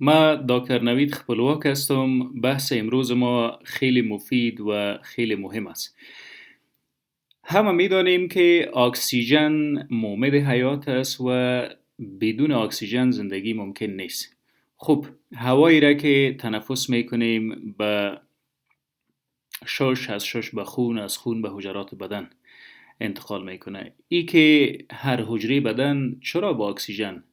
ما دکتر نوید خپلواک هستم. بحث امروز ما خیلی مفید و خیلی مهم است. همه میدانیم که اکسیژن مومد حیات است و بدون اکسیژن زندگی ممکن نیست. خب هوایی را که تنفس میکنیم به از شش به خون، از خون به حجرات بدن انتقال میکنه. ای که هر حجره بدن چرا با اکسیژن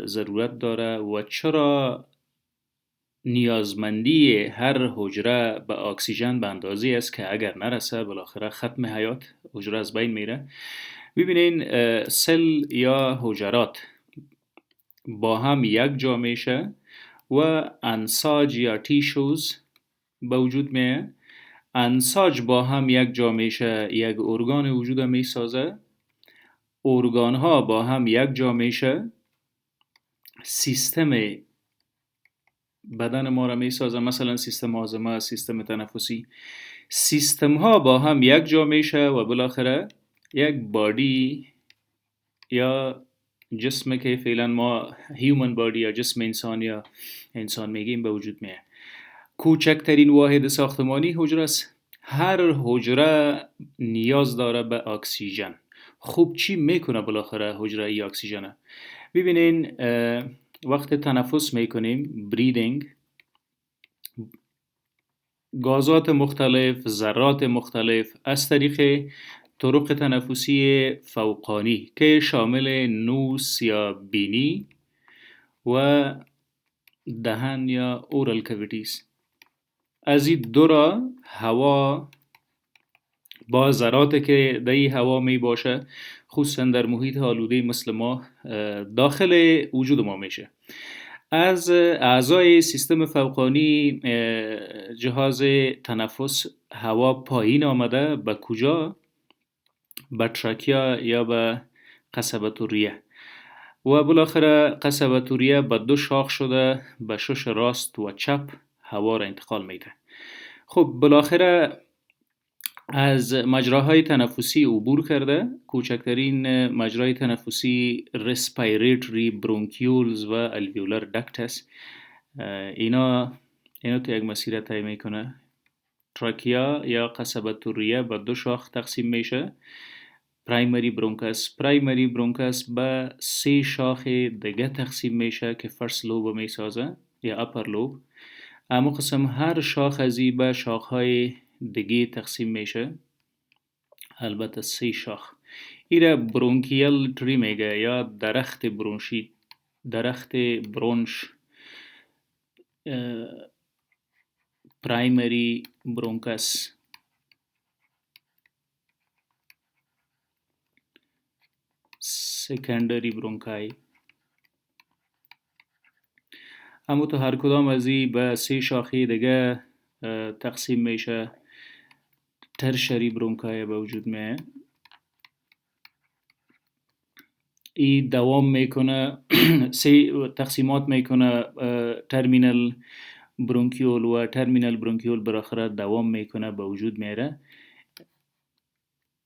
ضرورت داره و چرا نیازمندی هر حجره به اکسیژن به اندازه است که اگر نرسه بالاخره ختم حیات حجره از بین میره. ببینین سل یا حجرات با هم یک جا میشه و انساج یا تیشوز به وجود میه. انساج با هم یک جا میشه، یک ارگان وجود میسازه. ارگان ها با هم یک جا میشه، سیستم بدن ما را میسازه، مثلا سیستم هاضمه، سیستم تنفسی. سیستم ها با هم یک جا میشه و بالاخره یک بادی یا جسم که فعلا ما هیومن بادی یا جسم انسان یا انسان میگیم به وجود میه. کوچکترین واحد ساختمانی حجره است. هر حجره نیاز داره به اکسیژن. خوب چی میکنه بالاخره حجره ای اکسیژنه؟ ببینین وقت تنفس میکنیم، بریدینگ، گازات مختلف، ذرات مختلف از طریق طرق تنفسی فوقانی که شامل نوس یا بینی و دهن یا اورال کویتیز، از این دو را هوا با ذراتی که در هوا می باشه، خصوصا در محیط آلوده مثل ما، داخل وجود ما میشه. از اعضای سیستم فوقانی جهاز تنفس هوا پایین آمده به کجا؟ به تراکیا یا به قصبة الریه و بالاخره قصبة الریه به دو شاخ شده به شش راست و چپ هوا را انتقال میده. خب بالاخره از مجراهای تنفسی عبور کرده. کوچکترین مجرای تنفسی رسپیریتری برونکیولز و الویولار دکت است. اینا تو یک مسیر طی میکنه. تراکیا یا قصبة الریه به دو شاخ تقسیم میشه. پرایمری برونکاس به سه شاخ دیگه تقسیم میشه که فرست لوب میسازه یا اپر لوب. اما قسم هر شاخ ازی به شاخهای دیگه تقسیم میشه، البته سه شاخ. ایره برونکیال تری میگه یا درخت برونشی، درخت برونش. پرایمری برونکاس، سکندری برونکای. اما تو هر کدام ازی به سه شاخه دیگه تقسیم میشه. ترشری برونکای به وجود میه. ای دوام میکنه سه تقسیمات میکنه. ترمینال برونکیول و ترمینال برونکیول بالاخره دوام میکنه به وجود میاره.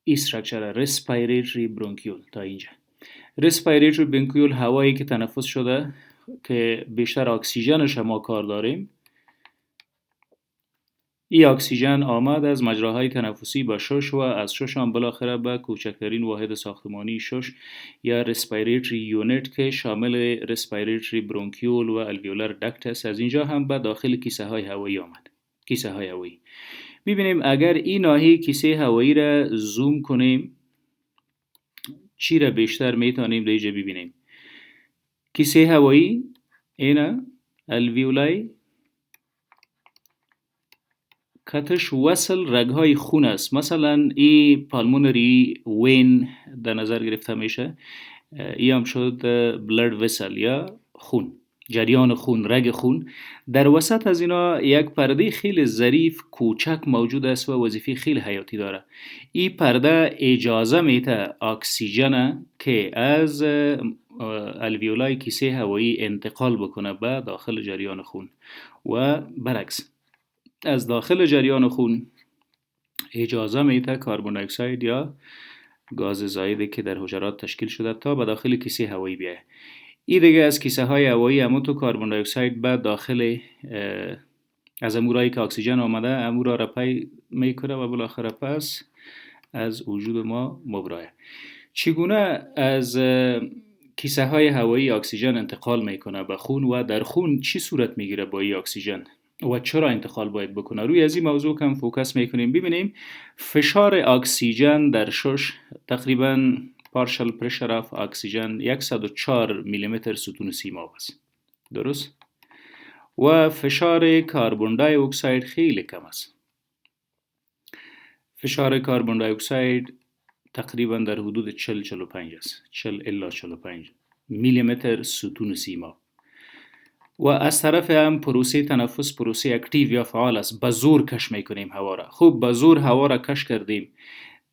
ای استراکچر رسپیریتری برونکیول. تا اینجا رسپیریتری برونکیول هوایی که تنفس شده که بیشتر اکسیژنش ما کار داریم. این اکسیژن آمد از مجراهای تنفسی به شش و از شش هم بالاخره به کوچکترین واحد ساختمانی شش یا رسپیریتری یونیت که شامل رسپیریتری برونکیول و الویولار دکت است. از اینجا هم به داخل کیسه های هوایی آمد. کیسه های هوایی. ببینیم اگر این ناحیه کیسه هوایی را زوم کنیم چی را بیشتر میتونیم در اینجا ببینیم. کیسه هوایی اینا الویولای کتش وصل رگهای خون است. مثلا ای پالمونری وین در نظر گرفته میشه. ای هم شد بلد وسل یا خون، جریان خون، رگ خون. در وسط از اینا یک پرده خیلی ظریف کوچک موجود است و وظیفه خیلی حیاتی داره. این پرده اجازه میده اکسیژن که از الویولای کیسه هوایی انتقال بکنه به داخل جریان خون و برعکس. از داخل جریان خون اجازه میده کربن دی اکساید یا گاز زایده که در حجرات تشکیل شده تا به داخل کیسه هوایی بیاید. این دیگه از کیسه های هوایی همون تو کربن دی اکساید به داخل از امورایی که اکسیژن آمده امورا را پی میکنه و بالاخره پس از وجود ما مبراه. چگونه از کیسه های هوایی اکسیژن انتقال میکنه به خون و در خون چی صورت میگیره با این اکسیژن و چرا انتقال باید بکنه؟ روی از این موضوع کم فوکس میکنیم. ببینیم فشار اکسیژن در شش تقریبا partial pressure of oxygen 104 میلیمتر ستون سیماب است. درست؟ و فشار کربن دی اکساید خیلی کم است. فشار کربن دی اکساید تقریبا در حدود 40-45 است. 40 الی 45 میلیمتر ستون سیماب. و از طرف هم پروسه تنفس پروسه اکتیو یا فعال است. به زور کش میکنیم هوا را. خوب به زور هوا را کش کردیم.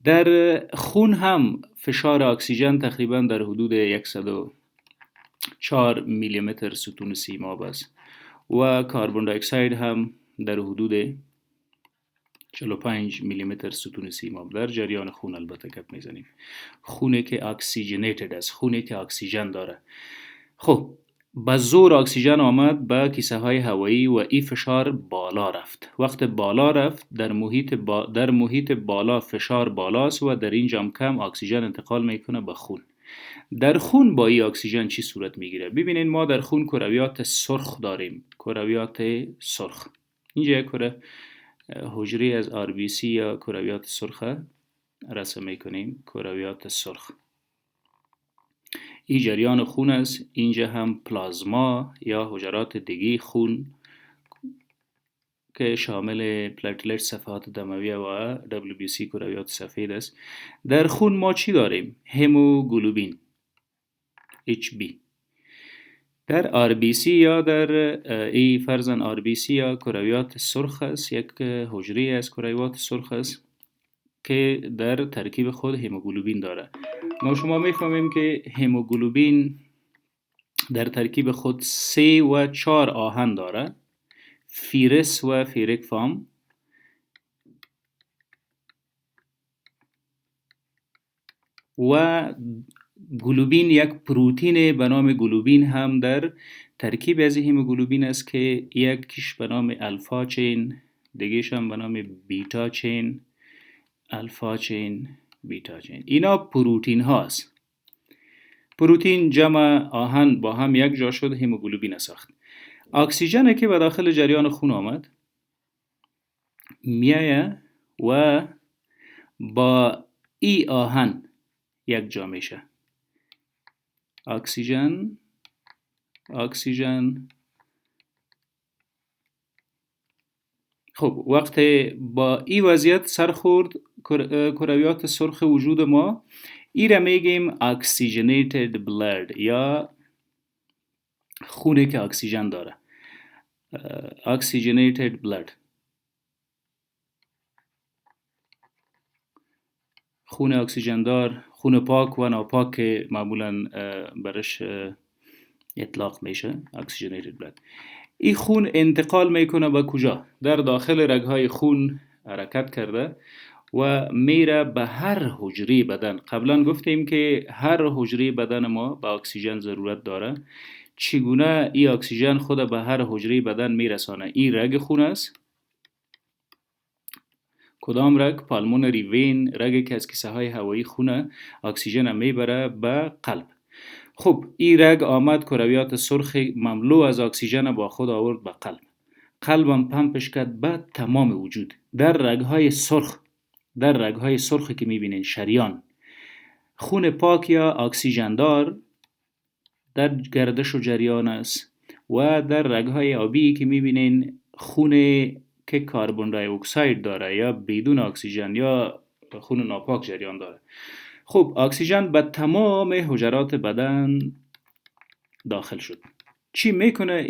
در خون هم فشار اکسیژن تقریبا در حدود 104 میلیمتر ستون سیماب است و کربن دی اکساید هم در حدود 45 میلیمتر ستون سیماب در جریان خون البته گپ میزنیم. خونه که اکسیژنیتد است، خونه که اکسیژن داره. خب به زور اکسیژن آمد به کیسه های هوایی و این فشار بالا رفت. وقت بالا رفت در محیط بالا فشار بالاست و در اینجا کم اکسیژن انتقال میکنه به خون. در خون با این اکسیژن چی صورت میگیره؟ ببینید ما در خون کرویات سرخ داریم. کرویات سرخ. اینجا کره حجره از RBC یا کرویات سرخ رسم میکنیم. کرویات سرخ. این جریان خون است. اینجا هم پلازما یا حجرات دیگه خون که شامل پلتلت صفحات دمویه و WBC کرویات سفید است. در خون ما چی داریم؟ هموگلوبین HB. در RBC یا در ای فرزن RBC یا کرویات سرخ است. یک حجره از کرویات سرخ است که در ترکیب خود هموگلوبین داره. ما شما میفهمیم که هموگلوبین در ترکیب خود 3 و 4 آهن داره. فیرس و فیرک فام و گلوبین یک پروتین به نام گلوبین هم در ترکیب از هموگلوبین است که یکیش به نام الفا چین، دیگه‌ش هم به نام بیتا چین، الفا چین، بیتا چین. اینا پروتین هاست. پروتین جمع آهن با هم یک جا شد هموگلوبین ساخت. اکسیژن که به داخل جریان خون آمد میایه و با ای آهن یک جا میشه. اکسیژن خب وقتی با این وضعیت سر خورد کرویات سرخ وجود ما، این را میگیم oxygenated blood یا خونه که اکسیژن داره. oxygenated blood خون اکسیژن دار، خون پاک و ناپاک که معمولا برش اطلاق میشه oxygenated blood. این خون انتقال میکنه به کجا؟ در داخل رگهای خون حرکت کرده و میره به هر حجره بدن. قبلا گفتیم که هر حجره بدن ما به اکسیژن ضرورت داره. چگونه این اکسیژن خود به هر حجره بدن میرسانه؟ این رگ خون است. کدام رگ؟ پالمونری وین، رگی که از کیسه های هوایی خونه اکسیژن میبره به قلب. خب این رگ آمد کرویات سرخ مملو از اکسیژن با خود آورد به قلب. قلبم پمپش کرد به تمام وجود. در رگهای سرخ که میبینین شریان خون پاک یا اکسیژن دار در گردش و جریان است و در رگهای آبی که میبینین خون که کربن دی اکساید داره یا بدون اکسیژن یا خون ناپاک جریان داره. خب اکسیژن به تمام حجرات بدن داخل شد. چی میکنه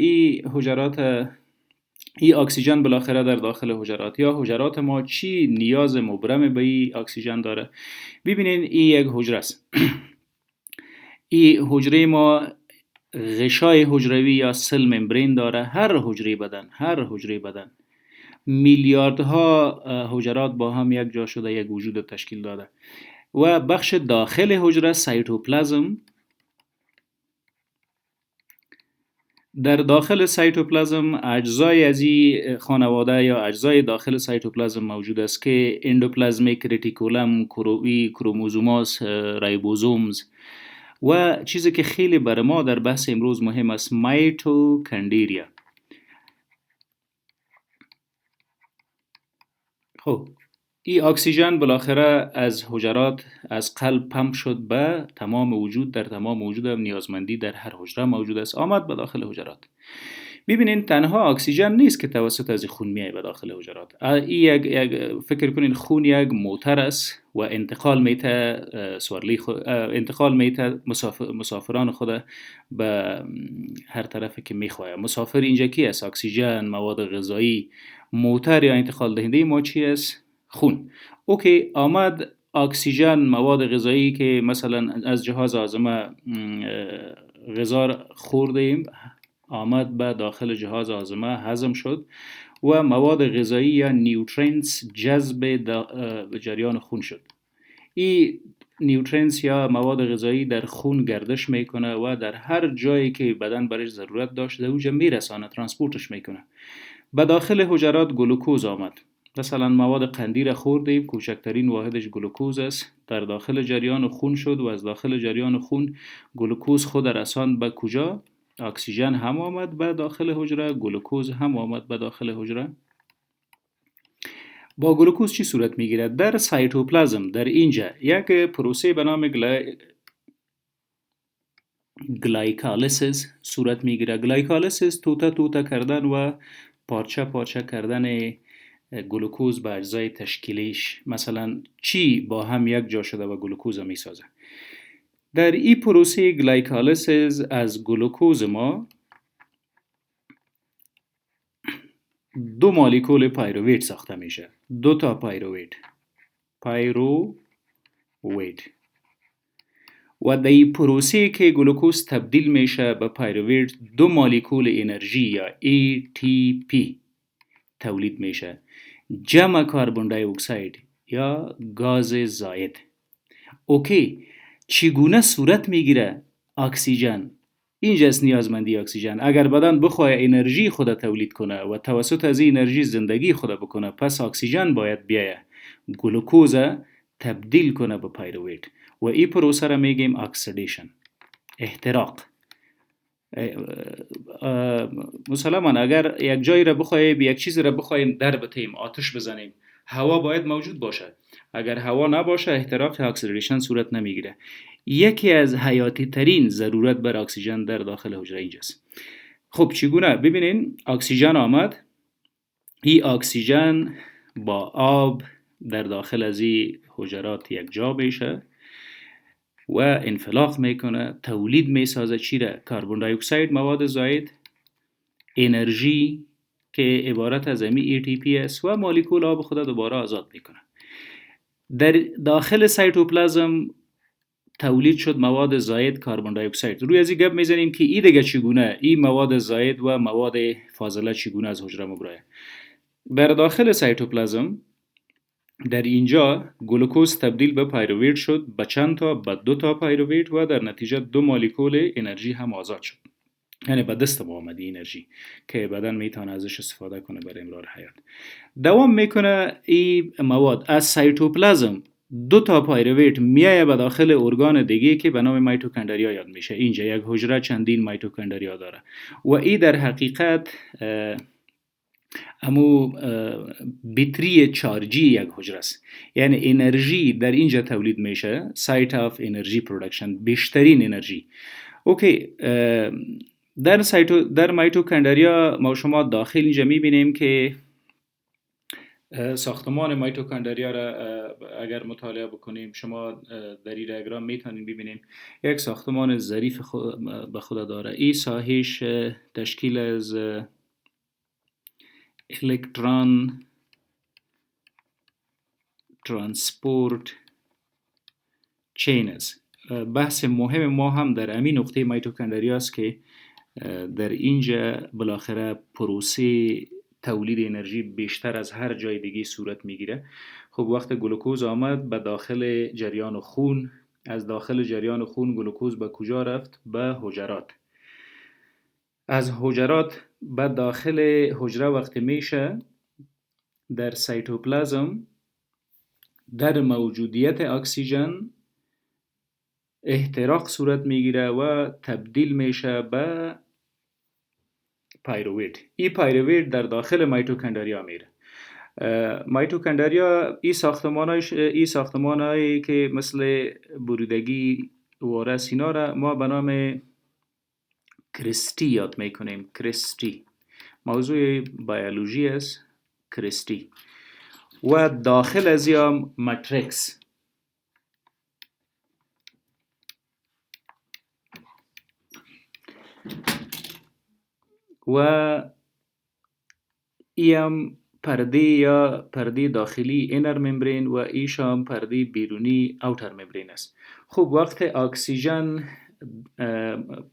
این اکسیژن بالاخره در داخل حجرات یا حجرات ما چی نیاز مبرم به این اکسیژن داره؟ ببینین این یک حجره است. این حجره ما غشای حجروی یا سل ممبرین داره. هر حجره بدن میلیاردها حجرات با هم یک جا شده یک وجود تشکیل داده و بخش داخل حجره سایتوپلازم در داخل سایتوپلازم اجزای از این خانواده یا اجزای داخل سایتوپلازم موجود است که اندوپلازمیک رتیکولم، کروموزوماس، ریبوزومز و چیزی که خیلی برای ما در بحث امروز مهم است، مایتوکندریا. خب این اکسیژن بالاخره از حجرات از قلب پمپ شد به تمام وجود، در تمام وجود هم نیازمندی در هر حجره موجود است، آمد به داخل حجرات. ببینین تنها اکسیژن نیست که توسط از خون میای به داخل حجرات. یک فکر کنین خون یک موتور است و انتقال میته انتقال میته مسافران خود به هر طرف که میخواه. مسافر اینجا کی است؟ اکسیژن، مواد غذایی. موتور یا انتقال دهنده ما چی است؟ خون. اوکی، آمد اکسیژن، مواد غذایی که مثلا از جهاز هاضمه غذا خوردیم، آمد به داخل جهاز هاضمه هضم شد و مواد غذایی یا نیوترینز جذب جریان خون شد. این نیوترینز یا مواد غذایی در خون گردش میکنه و در هر جایی که بدن برش ضرورت داشته اونجا میرسانه، ترانسپورتش میکنه. به داخل حجرات گلوکوز آمد. مثلا مواد قندی را خوردیم، کوچکترین واحدش گلوکوز است، در داخل جریان خون شد و از داخل جریان خون گلوکوز خود رساند به کجا؟ اکسیژن هم آمد به داخل حجره، گلوکوز هم آمد به داخل حجره. با گلوکوز چی صورت میگیرد؟ در سایتوپلازم در اینجا یک پروسه به نام گلایکالیسیس صورت میگیرد. گلایکالیسیس توته کردن و پارچه کردن گلوکوز به اجزای تشکیلیش، مثلا چی با هم یک جا شده و گلوکوز میسازه. در این پروسه گلایکالیسیس از گلوکوز ما دو مولکول پایروویت ساخته میشه. دو تا پایروویت و در این پروسه که گلوکوز تبدیل میشه به پایروویت، دو مولکول انرژی یا ATP تولید میشه، جمع کربن دی اکساید یا گاز زائد. اوکی، چگونه صورت میگیره اکسیژن؟ اینجاست نیازمندی اکسیژن. اگر بدن بخواه انرژی خود تولید کنه و توسط از این انرژی زندگی خود بکنه، پس اکسیژن باید بیایه گلوکوز تبدیل کنه به پایروویت و این پروسه را میگیم اکسیدیشن، احتراق. مسلما اگر یک جایی را بخواهیم، یک چیزی را بخواهیم در بتیم، آتش بزنیم، هوا باید موجود باشه. اگر هوا نباشه احتراق اکسیدیشن صورت نمیگیره. یکی از حیاتی ترین ضرورت بر اکسیژن در داخل حجره اینجاست. خب چگونه؟ ببینین اکسیژن آمد، این اکسیژن با آب در داخل از این حجرات یک جا میشه و انفلاق میکنه، تولید میسازه چی را؟ کربن دی اکساید، مواد زائد، انرژی که عبارت از امی ATP است و مولکول آب خود دوباره آزاد میکنه. در داخل سایتوپلازم تولید شد مواد زائد، کربن دی اکساید. روی از این گپ میزنیم که این دیگه چگونه این مواد زائد و مواد فاضله چگونه از حجره مبراه. در داخل سایتوپلازم در اینجا گلوکوز تبدیل به پایروویت شد، به چند تا؟ به دو تا پایروویت و در نتیجه دو مولکول انرژی هم آزاد شد. یعنی به دست ما آمد انرژی که بدن میتونه ازش استفاده کنه برای امرار حیات. دوام میکنه این مواد از سایتوپلازم، دو تا پایروویت میایه به داخل ارگان دیگه که به نام میتوکندریا یاد میشه. اینجا یک حجره چندین میتوکندریا داره و این در حقیقت امو بیتری چارجی یک حجره است. یعنی انرژی در اینجا تولید میشه، سایت آف انرژی پرودکشن، بیشترین انرژی. اوکی، در میتوکندریا ما شما داخل اینجا میبینیم که ساختمان میتوکندریا را اگر مطالعه بکنیم، شما در این دیاگرام میتونید ببینیم یک ساختمان ظریف به خود داره. این ساحش تشکیل از الکترون ترانسپورت چین است. بحث مهم ما هم در همین نقطه میتوکندریا است که در اینجا بالاخره پروسه تولید انرژی بیشتر از هر جای دیگه صورت میگیره. خب وقت گلوکوز آمد به داخل جریان خون، از داخل جریان خون گلوکوز به کجا رفت؟ به حجرات. از حجرات به داخل حجره وقتی میشه در سایتوپلازم در موجودیت اکسیژن احتراق صورت میگیره و تبدیل میشه به پیروید. این پیروید در داخل میتوکندریا میره. میتوکندریا این ساختمانایی که مثل بریدگی وارث اینا را ما به نام کرستی یاد میکنیم. کرستی موضوع بیولوژی است. کرستی و داخل از یا ماتریکس و ایم پرده یا پرده داخلی اینر ممبرین و ایش هم پرده بیرونی اوتر ممبرین است. خب وقت اکسیژن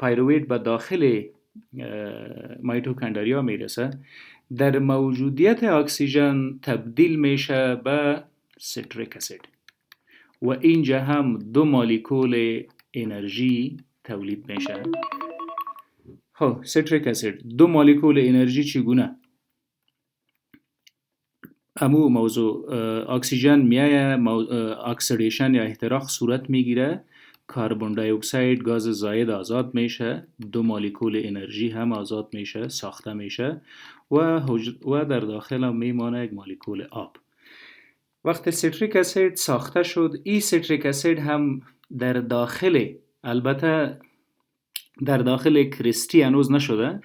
پیروید به داخل میتوکندریا میرسه در موجودیت اکسیژن تبدیل میشه به سیتریک اسید و اینجا هم دو مولکول انرژی تولید میشه. خب سیتریک اسید دو مولکول انرژی چگونه؟ امو موضوع اکسیژن میایه اکسیدیشن یا احتراق صورت میگیره، کربن دی اکساید گاز زائد آزاد میشه، دو مولکول انرژی هم آزاد میشه، ساخته میشه و در داخل هم میمانه یک مولکول آب. وقتی سیتریک اسید ساخته شد، این سیتریک اسید هم در داخل، البته در داخل کرستی هنوز نشده،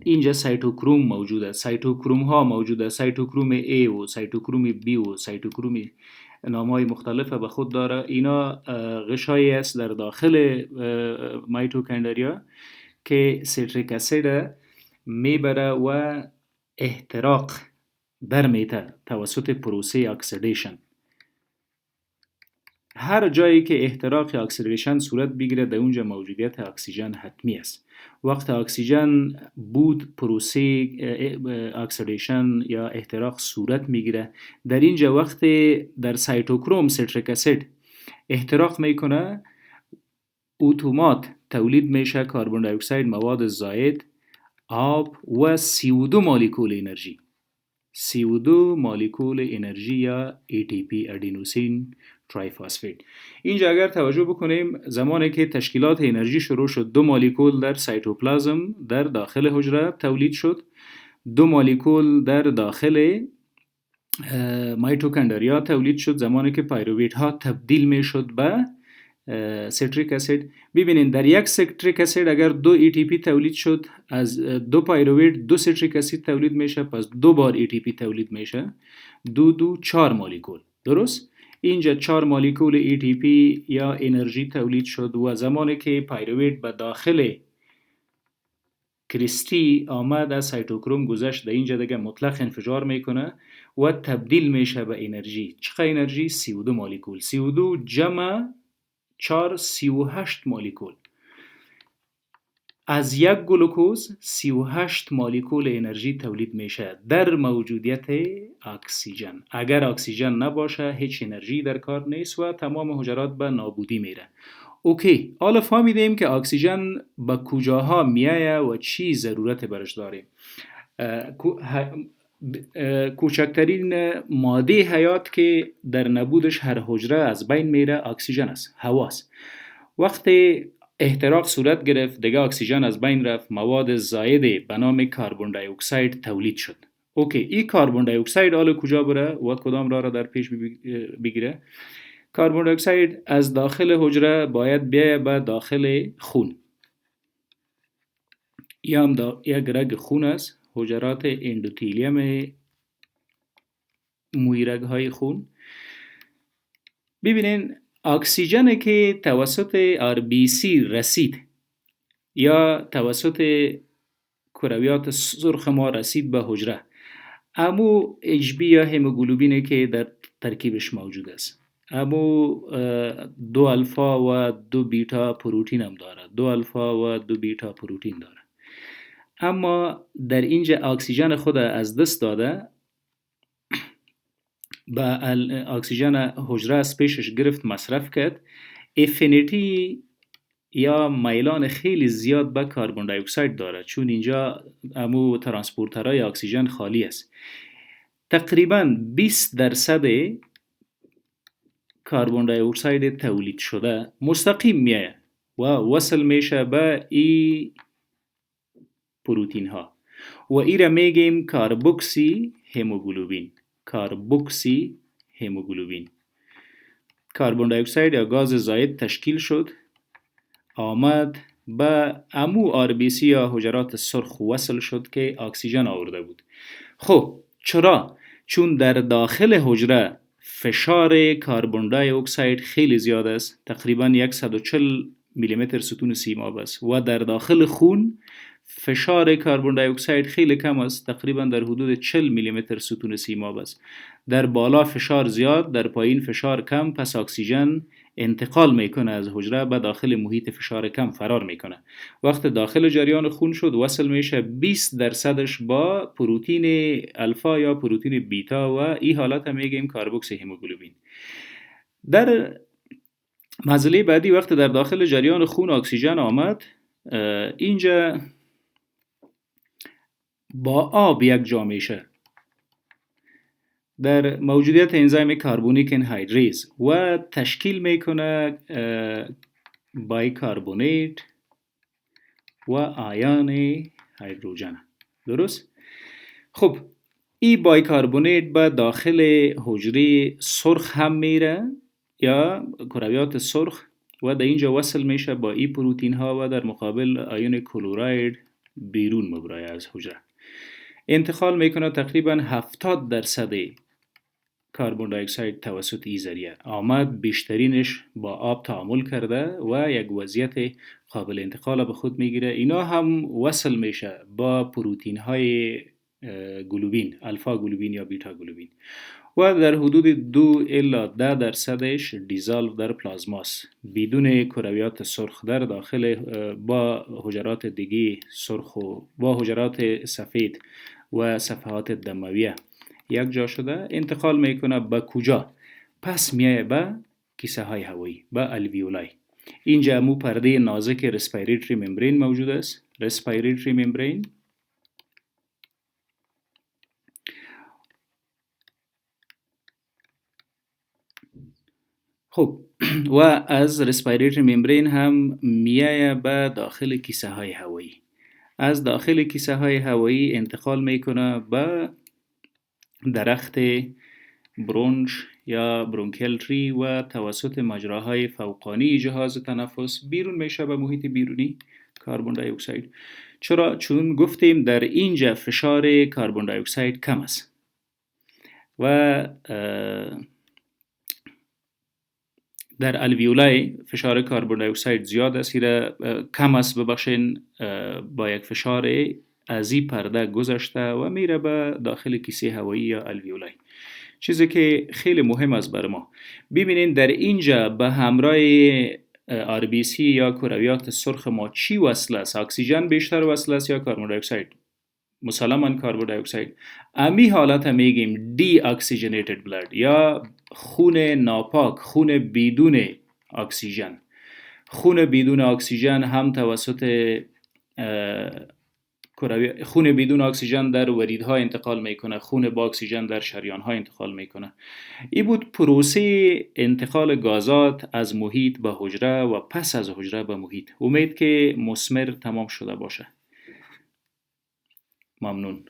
اینجا سایتوکروم موجوده. سایتوکروم ها موجوده. سایتوکروم A و سایتوکروم B و سایتوکروم نامهای مختلف به خود داره. اینا غشایی است در داخل میتوکندریا که سیتریک اسید میبره و احتراق برمیته توسط پروسه اکسیدیشن. هر جایی که احتراق یا اکسیدیشن صورت بگیره در اونجا موجودیت اکسیژن حتمی است. وقت اکسیژن بود پروسه اکسیدیشن یا احتراق صورت میگیره، در اینجا وقت در سایتوکروم سیتریک اسید احتراق میکنه، اتومات تولید میشه کربن دی اکساید، مواد زائد، آب و CO2 مولکول انرژی. CO2 مولکول انرژی یا ATP ادینوسین ترایفاسفید. اینجا اگر توجه بکنیم زمانی که تشکیلات انرژی شروع شد، دو مولکول در سایتوپلازم در داخل حجره تولید شد، دو مولکول در داخل میتوکندریا تولید شد زمانی که پیروید ها تبدیل می شد به سیتریک اسید. ببینید در یک سیتریک اسید اگر دو ATP تولید شد، از دو پیروید دو سیتریک اسید تولید میشه، پس دو بار ATP تولید میشه، دو چهار مولکول. درست؟ اینجا 4 مولکول ATP یا انرژی تولید شد و زمانی که پیروید به داخل کرستی آمد از سایتوکروم گذشت، در اینجا دیگه مطلق انفجار میکنه و تبدیل میشه به انرژی. چقدر انرژی؟ CO2 مولکول. CO2 جمع 4 38 مولکول. از یک گلوکوز 38 مولکول انرژی تولید میشه در موجودیت اکسیژن. اگر اکسیژن نباشه هیچ انرژی در کار نیست و تمام حجرات به نابودی میره. اوکی، حالا فهمیدیم که اکسیژن به کجاها میایه و چی ضرورت برش داریم. کوچکترین ماده حیات که در نبودش هر حجره از بین میره اکسیژن است، هواست. وقتی احتراق صورت گرفت دیگه اکسیژن از بین رفت، مواد زائد به نام کربن دی اکساید تولید شد. اوکی، این کربن دی اکساید حالا کجا بره و کدام راه را در پیش بگیره؟ کربن دی اکساید از داخل حجره باید بیایه به داخل خون. یا هم یک رگ خون است، حجرات اندوتلیوم مویرگ های خون. ببینین اکسیژنی که توسط RBC رسید یا توسط کرویات سرخ ما رسید به حجره، امو HB یا هموگلوبینی که در ترکیبش موجود است، امو 2 الفا و 2 بیتا پروتین هم داره، 2 الفا و 2 بیتا پروتین داره. اما در اینجا اکسیژن خود از دست داده، با اکسیژن حجره از پیشش گرفت مصرف کرد، افینیتی یا میلان خیلی زیاد به کربن دی اکساید داره، چون اینجا امو ترانسپورترهای اکسیژن خالی است. تقریبا 20% کربن دی اکساید تولید شده مستقیم میه و وصل میشه به ای پروتین ها و ای را میگیم کاربوکسی هموگلوبین. کاربوکسی هموگلوبین. کربن دی اکساید یا گاز زائد تشکیل شد، آمد به امو RBC یا حجرات سرخ وصل شد که اکسیژن آورده بود. خب چرا؟ چون در داخل حجره فشار کربن دی اکساید خیلی زیاد است، تقریبا 140 میلیمتر ستون سیماب است و در داخل خون فشار کربن دی اکساید خیلی کم است، تقریبا در حدود 40 میلیمتر ستون سیماب است. در بالا فشار زیاد، در پایین فشار کم، پس اکسیژن انتقال میکنه از حجره به داخل محیط فشار کم فرار میکنه. وقت داخل جریان خون شد وصل میشه 20% با پروتین الفا یا پروتین بیتا و این حالت میگیم کاربوکس هموگلوبین. در مرحله بعدی وقت در داخل جریان خون اکسیژن آمد، اینجا با آب یک جا میشه در موجودیت انزیم کربونیک انهایدریز و تشکیل میکنه بایکاربونیت و آیان هیدروژن. درست؟ خب این بایکاربونیت به داخل حجره سرخ هم میره یا کرویات سرخ و در اینجا وصل میشه با این پروتین ها و در مقابل آیون کلوراید بیرون مبرای از حجره. انتقال میکنه تقریبا 70% کربن دی اکساید توسط این ذریعه آمد، بیشترینش با آب تعامل کرده و یک وضعیت قابل انتقال به خود میگیره. اینا هم وصل میشه با پروتین های گلوبین، الفا گلوبین یا بیتا گلوبین و در حدود 2 الی 10% دیزالو در پلازماس بدون کرویات سرخ در داخل با حجرات دیگه سرخ و با حجرات سفید و صفحات دمویه یک جا شده انتقال میکنه به کجا؟ پس میایه به کیسه های هوایی، به الویولای. اینجا مو پرده نازک رسپیریتری ممبرین موجود است. رسپیریتری ممبرین خب و از رسپیریتری ممبرین هم میایه به داخل کیسه های هوایی. از داخل کیسه های هوایی انتقال میکنه به درخت برونش یا برونکل تری و توسط مجراهای فوقانی جهاز تنفس بیرون میشه به محیط بیرونی کربن دی اکساید. چرا؟ چون گفتیم در اینجا فشار کربن دی اکساید کم است و در الویولای فشار کربن دی اکساید زیاد است، کم است ببخشین، با یک فشار از این پرده گذشته و میره به داخل کیسه هوایی یا الویولای. چیزی که خیلی مهم است برای ما ببینین در اینجا به همراه RBC یا کرویات سرخ ما چی وصل است؟ اکسیژن بیشتر وصل است یا کربن دی اکساید؟ مسلماً کربن دی اکساید. امی حالت میگیم دی اکسیژنیتد بلد یا خون ناپاک، خون بدون اکسیژن. خون بدون اکسیژن هم توسط خون بدون اکسیژن در وریدها انتقال میکنه، خون با اکسیژن در شریانها انتقال میکنه. این بود پروسه انتقال گازات از محیط به حجره و پس از حجره به محیط. امید که مثمر تمام شده باشه. ممنون.